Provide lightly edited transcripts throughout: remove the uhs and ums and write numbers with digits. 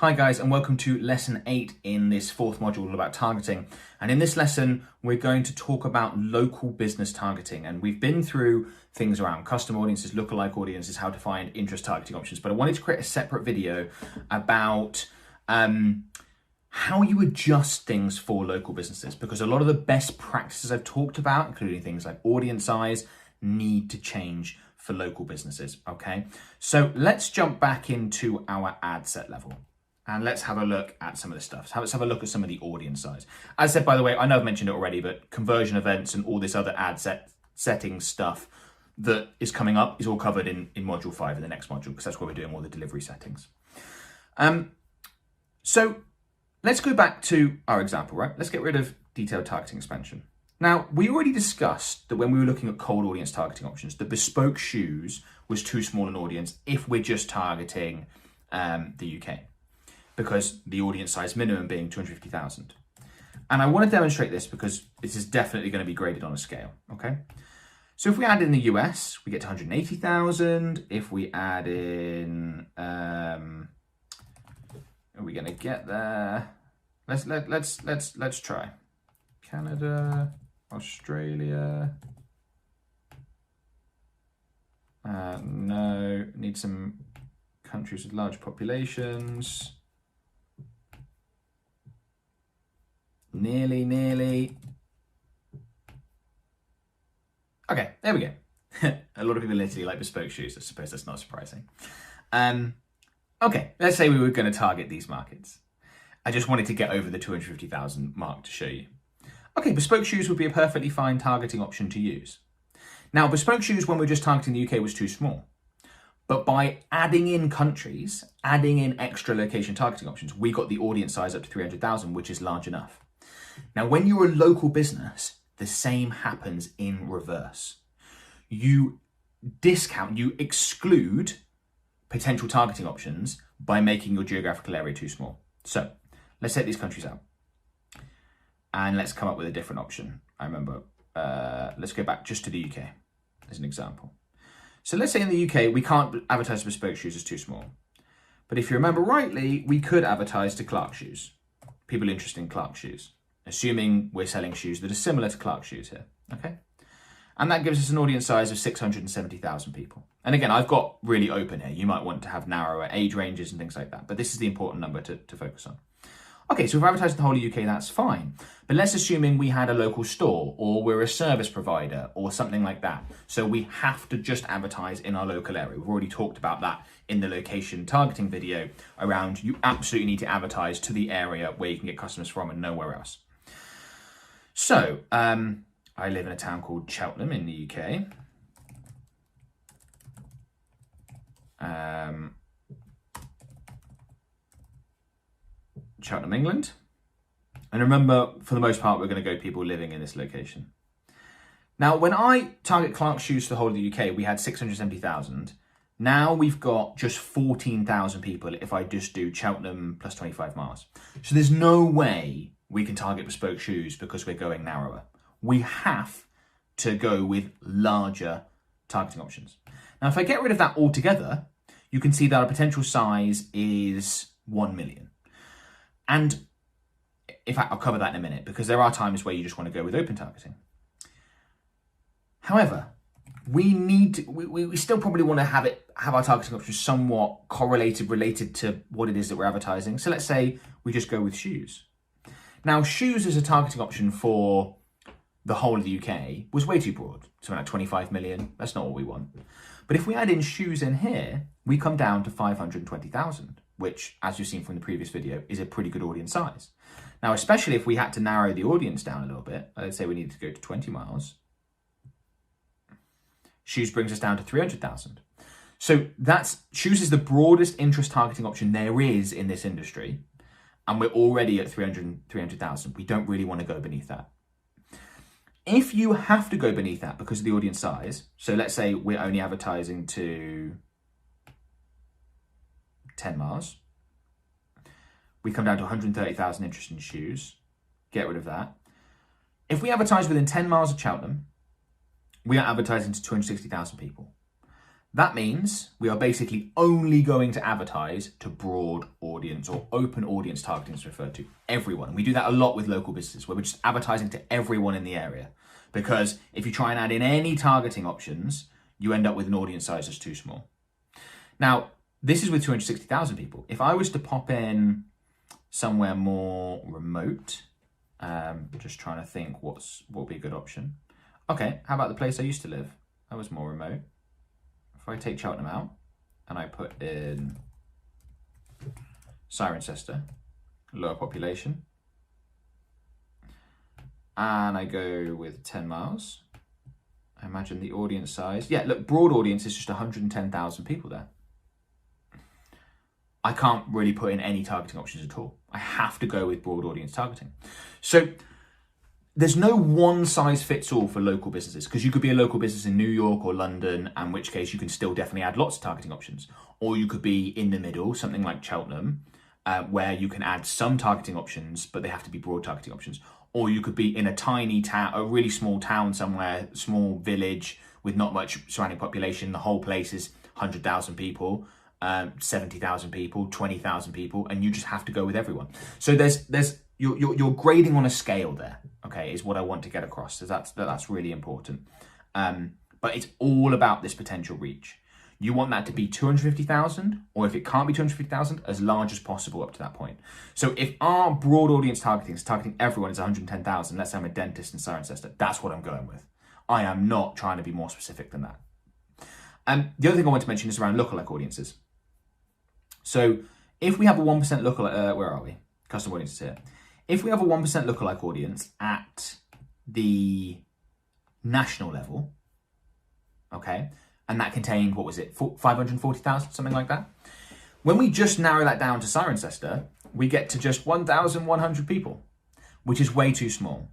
Hi guys, and welcome to lesson 8 in this fourth module all about targeting. And in this lesson, we're going to talk about local business targeting. And we've been through things around custom audiences, lookalike audiences, how to find interest targeting options. But I wanted to create a separate video about how you adjust things for local businesses, because a lot of the best practices I've talked about, including things like audience size, need to change for local businesses, okay? So let's jump back into our ad set level. And let's have a look at some of this stuff. So let's have a look at some of the audience size. As I said, by the way, I know I've mentioned it already, but conversion events and all this other ad settings stuff that is coming up is all covered in module 5 in the next module, because that's where we're doing all the delivery settings. So let's go back to our example, right? Let's get rid of detailed targeting expansion. Now, we already discussed that when we were looking at cold audience targeting options, the bespoke shoes was too small an audience if we're just targeting the UK, because the audience size minimum being 250,000. And I want to demonstrate this because this is definitely going to be graded on a scale, okay? So if we add in the US, we get to 180,000. If we add in, are we going to get there? Let's try. Canada, Australia. No, need some countries with large populations. Nearly. Okay, there we go. A lot of people in Italy like bespoke shoes. I suppose that's not surprising. Okay, let's say we were going to target these markets. I just wanted to get over the 250,000 mark to show you. Okay, bespoke shoes would be a perfectly fine targeting option to use. Now, bespoke shoes, when we're just targeting the UK, was too small. But by adding in countries, adding in extra location targeting options, we got the audience size up to 300,000, which is large enough. Now, when you're a local business, the same happens in reverse. You discount, you exclude potential targeting options by making your geographical area too small. So let's take these countries out and let's come up with a different option. I remember, let's go back just to the UK as an example. So let's say in the UK, we can't advertise bespoke shoes as too small. But if you remember rightly, we could advertise to Clark shoes, people interested in Clark shoes, assuming we're selling shoes that are similar to Clark shoes here, okay? And that gives us an audience size of 670,000 people. And again, I've got really open here. You might want to have narrower age ranges and things like that, but this is the important number to focus on. Okay, so if we're advertising the whole of the UK, that's fine. But let's assuming we had a local store, or we're a service provider, or something like that. So we have to just advertise in our local area. We've already talked about that in the location targeting video around you absolutely need to advertise to the area where you can get customers from and nowhere else. So, I live in a town called Cheltenham in the UK. Cheltenham, England. And remember, for the most part, we're going to go people living in this location. Now, when I target Clark shoes for the whole of the UK, we had 670,000. Now we've got just 14,000 people if I just do Cheltenham plus 25 miles. So there's no way we can target bespoke shoes because we're going narrower. We have to go with larger targeting options. Now, if I get rid of that altogether, you can see that our potential size is 1 million. And in fact, I'll cover that in a minute, because there are times where you just want to go with open targeting. However, we still probably want to have our targeting options somewhat related to what it is that we're advertising. So let's say we just go with shoes. Now, shoes as a targeting option for the whole of the UK was way too broad. So about 25 million, that's not what we want. But if we add in shoes in here, we come down to 520,000, which, as you've seen from the previous video, is a pretty good audience size. Now, especially if we had to narrow the audience down a little bit, let's say we needed to go to 20 miles, shoes brings us down to 300,000. So shoes is the broadest interest targeting option there is in this industry. And we're already at 300,000. We don't really want to go beneath that. If you have to go beneath that because of the audience size, so let's say we're only advertising to 10 miles, we come down to 130,000 interest in shoes, get rid of that. If we advertise within 10 miles of Cheltenham, we are advertising to 260,000 people. That means we are basically only going to advertise to broad audience, or open audience targeting is referred to, everyone. And we do that a lot with local businesses, where we're just advertising to everyone in the area. Because if you try and add in any targeting options, you end up with an audience size that's too small. Now, this is with 260,000 people. If I was to pop in somewhere more remote, just trying to think what would be a good option. Okay, how about the place I used to live? That was more remote. If I take Cheltenham out and I put in Cirencester, lower population, and I go with 10 miles, I imagine the audience size, yeah, look, broad audience is just 110,000 people there. I can't really put in any targeting options at all. I have to go with broad audience targeting. So there's no one size fits all for local businesses, because you could be a local business in New York or London, in which case you can still definitely add lots of targeting options. Or you could be in the middle, something like Cheltenham, where you can add some targeting options, but they have to be broad targeting options. Or you could be in a tiny town, a really small town somewhere, small village with not much surrounding population. The whole place is 100,000 people, 70,000 people, 20,000 people, and you just have to go with everyone. So you're grading on a scale there, okay, is what I want to get across. So that's really important. But it's all about this potential reach. You want that to be 250,000, or if it can't be 250,000, as large as possible up to that point. So if our broad audience targeting is targeting everyone is 110,000, let's say I'm a dentist in Cirencester, that's what I'm going with. I am not trying to be more specific than that. The other thing I want to mention is around lookalike audiences. So if we have a 1% lookalike, where are we? Custom audiences here. If we have a 1% lookalike audience at the national level, okay, and that contained, what was it, 540,000, something like that. When we just narrow that down to Cirencester, we get to just 1,100 people, which is way too small.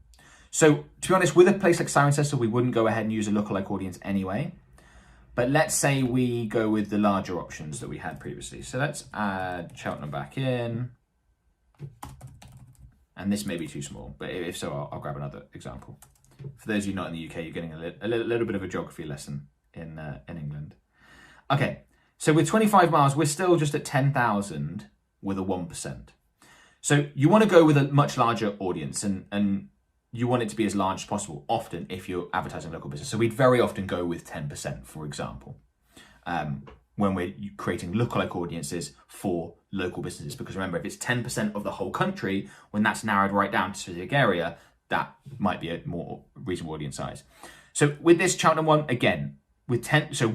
So to be honest, with a place like Cirencester, we wouldn't go ahead and use a lookalike audience anyway. But let's say we go with the larger options that we had previously. So let's add Cheltenham back in. And this may be too small, but if so, I'll grab another example. For those of you not in the UK, you're getting a little bit of a geography lesson in England. Okay, so with 25 miles, we're still just at 10,000 with a 1%. So you want to go with a much larger audience, and you want it to be as large as possible, often if you're advertising local business. So we'd very often go with 10%, for example, when we're creating lookalike audiences for local businesses. Because remember, if it's 10% of the whole country, when that's narrowed right down to a specific area, that might be a more reasonable audience size. So with this Cheltenham one, again, with 10, so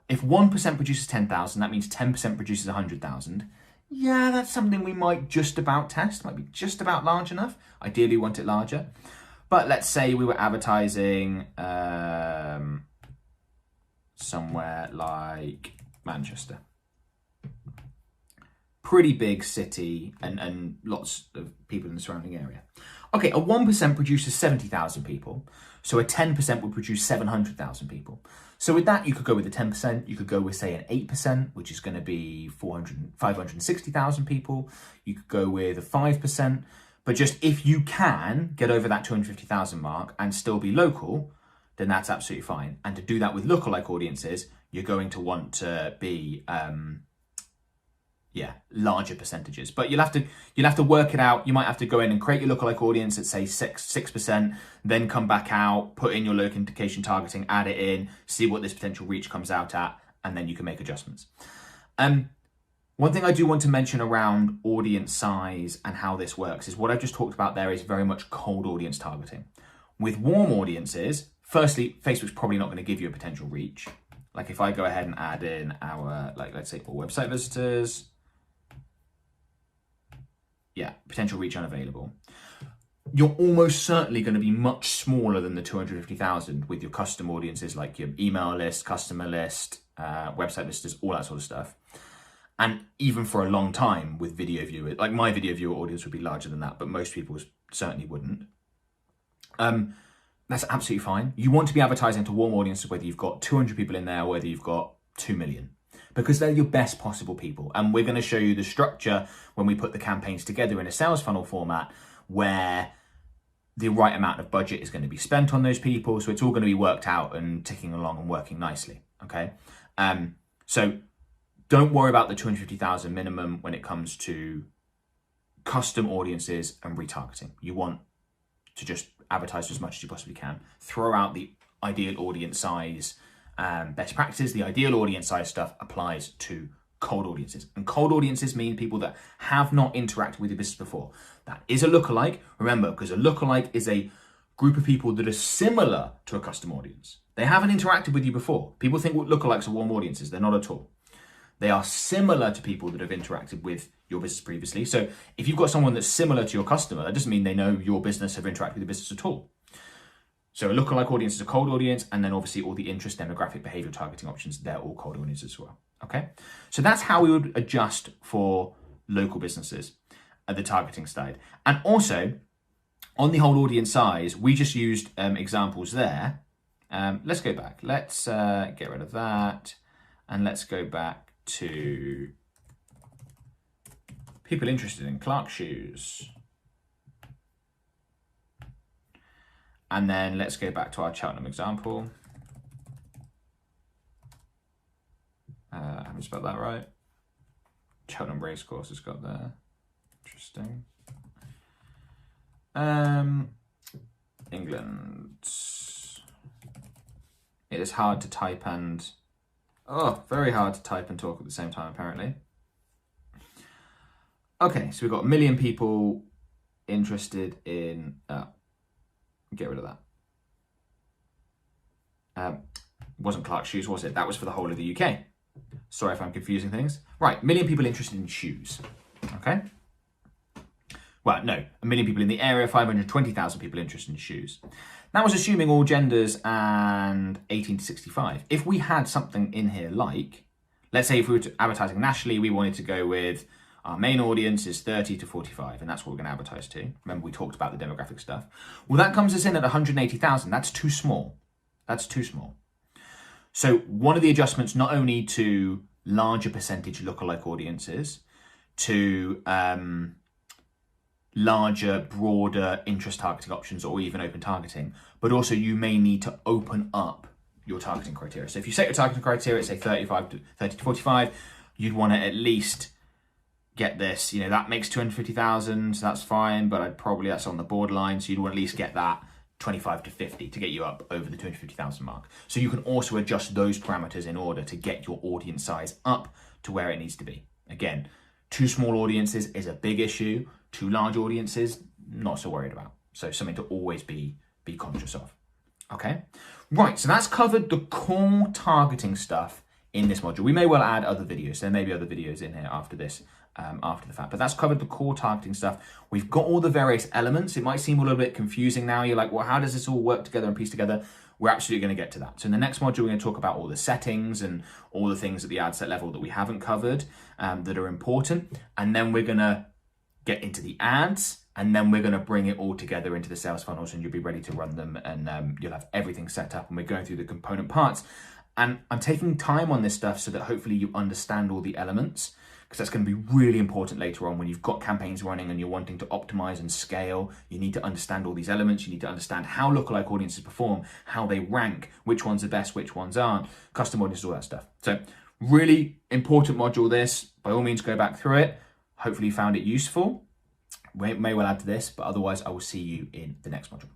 if 1% produces 10,000, that means 10% produces 100,000. Yeah, that's something we might just about test, might be just about large enough. Ideally, we want it larger. But let's say we were advertising somewhere like Manchester. Pretty big city and lots of people in the surrounding area. Okay, a 1% produces 70,000 people. So a 10% would produce 700,000 people. So with that, you could go with a 10%. You could go with, say, an 8%, which is going to be 560,000 people. You could go with a 5%. But just if you can get over that 250,000 mark and still be local, then that's absolutely fine. And to do that with lookalike audiences, you're going to want to be larger percentages. But you'll have to work it out. You might have to go in and create your lookalike audience at, say, 6%, then come back out, put in your location targeting, add it in, see what this potential reach comes out at, and then you can make adjustments. One thing I do want to mention around audience size and how this works is what I've just talked about there is very much cold audience targeting. With warm audiences, firstly, Facebook's probably not going to give you a potential reach. Like if I go ahead and add in our, let's say, all website visitors, potential reach unavailable. You're almost certainly going to be much smaller than the 250,000 with your custom audiences like your email list, customer list, website visitors, all that sort of stuff. And even for a long time with video viewers, like my video viewer audience would be larger than that, but most people certainly wouldn't. That's absolutely fine. You want to be advertising to warm audiences, whether you've got 200 people in there, whether you've got 2 million. Because they're your best possible people. And we're going to show you the structure when we put the campaigns together in a sales funnel format where the right amount of budget is going to be spent on those people. So it's all going to be worked out and ticking along and working nicely. Okay. So don't worry about the 250,000 minimum when it comes to custom audiences and retargeting. You want to just advertise as much as you possibly can. Throw out the ideal audience size best practices. The ideal audience size stuff applies to cold audiences. And cold audiences mean people that have not interacted with your business before. That is a lookalike. Remember, because a lookalike is a group of people that are similar to a custom audience. They haven't interacted with you before. People think lookalikes are warm audiences. They're not at all. They are similar to people that have interacted with your business previously. So if you've got someone that's similar to your customer, that doesn't mean they know your business, have interacted with your business at all. So a lookalike audience is a cold audience, and then obviously all the interest, demographic, behavioral targeting options, they're all cold audiences as well. Okay, so that's how we would adjust for local businesses at the targeting side. And also on the whole audience size, we just used examples there. Let's go back. Let's get rid of that, and let's go back to people interested in Clark shoes. And then let's go back to our Cheltenham example. I haven't spelled that right. Cheltenham Racecourse has got there. Interesting. England. It is hard to type and... very hard to type and talk at the same time, apparently. Okay, so we've got 1 million people interested in... get rid of that. Wasn't Clark shoes, was it? That was for the whole of the UK. Sorry if I'm confusing things. Right, 1 million people interested in shoes. Okay. Well, no, 1 million people in the area, 520,000 people interested in shoes. That was assuming all genders and 18 to 65. If we had something in here like, let's say if we were advertising nationally, we wanted to go with our main audience is 30 to 45, and that's what we're going to advertise to. Remember, we talked about the demographic stuff. Well, that comes us in at 180,000. That's too small. That's too small. So one of the adjustments, not only to larger percentage lookalike audiences, to larger, broader interest targeting options, or even open targeting, but also you may need to open up your targeting criteria. So if you set your targeting criteria, say 30 to 45, you'd want to at least get this, that makes 250,000, so that's fine, but that's on the borderline, so you'd want to at least get that 25 to 50 to get you up over the 250,000 mark. So you can also adjust those parameters in order to get your audience size up to where it needs to be. Again, too small audiences is a big issue. Too large audiences, not so worried about. So something to always be conscious of. Okay, right, so that's covered the core targeting stuff in this module. We may well add other videos. There may be other videos in here after this, after the fact, but that's covered the core targeting stuff. We've got all the various elements. It might seem a little bit confusing now. You're like, well, how does this all work together and piece together? We're absolutely going to get to that. So in the next module, we're going to talk about all the settings and all the things at the ad set level that we haven't covered that are important. And then we're going to get into the ads, and then we're going to bring it all together into the sales funnels, and you'll be ready to run them, and you'll have everything set up, and we're going through the component parts. And I'm taking time on this stuff so that hopefully you understand all the elements, because that's going to be really important later on when you've got campaigns running and you're wanting to optimize and scale. You need to understand all these elements. You need to understand how lookalike audiences perform, how they rank, which ones are best, which ones aren't, custom audiences, all that stuff. So really important module this. By all means, go back through it. Hopefully you found it useful. We may well add to this, but otherwise I will see you in the next module.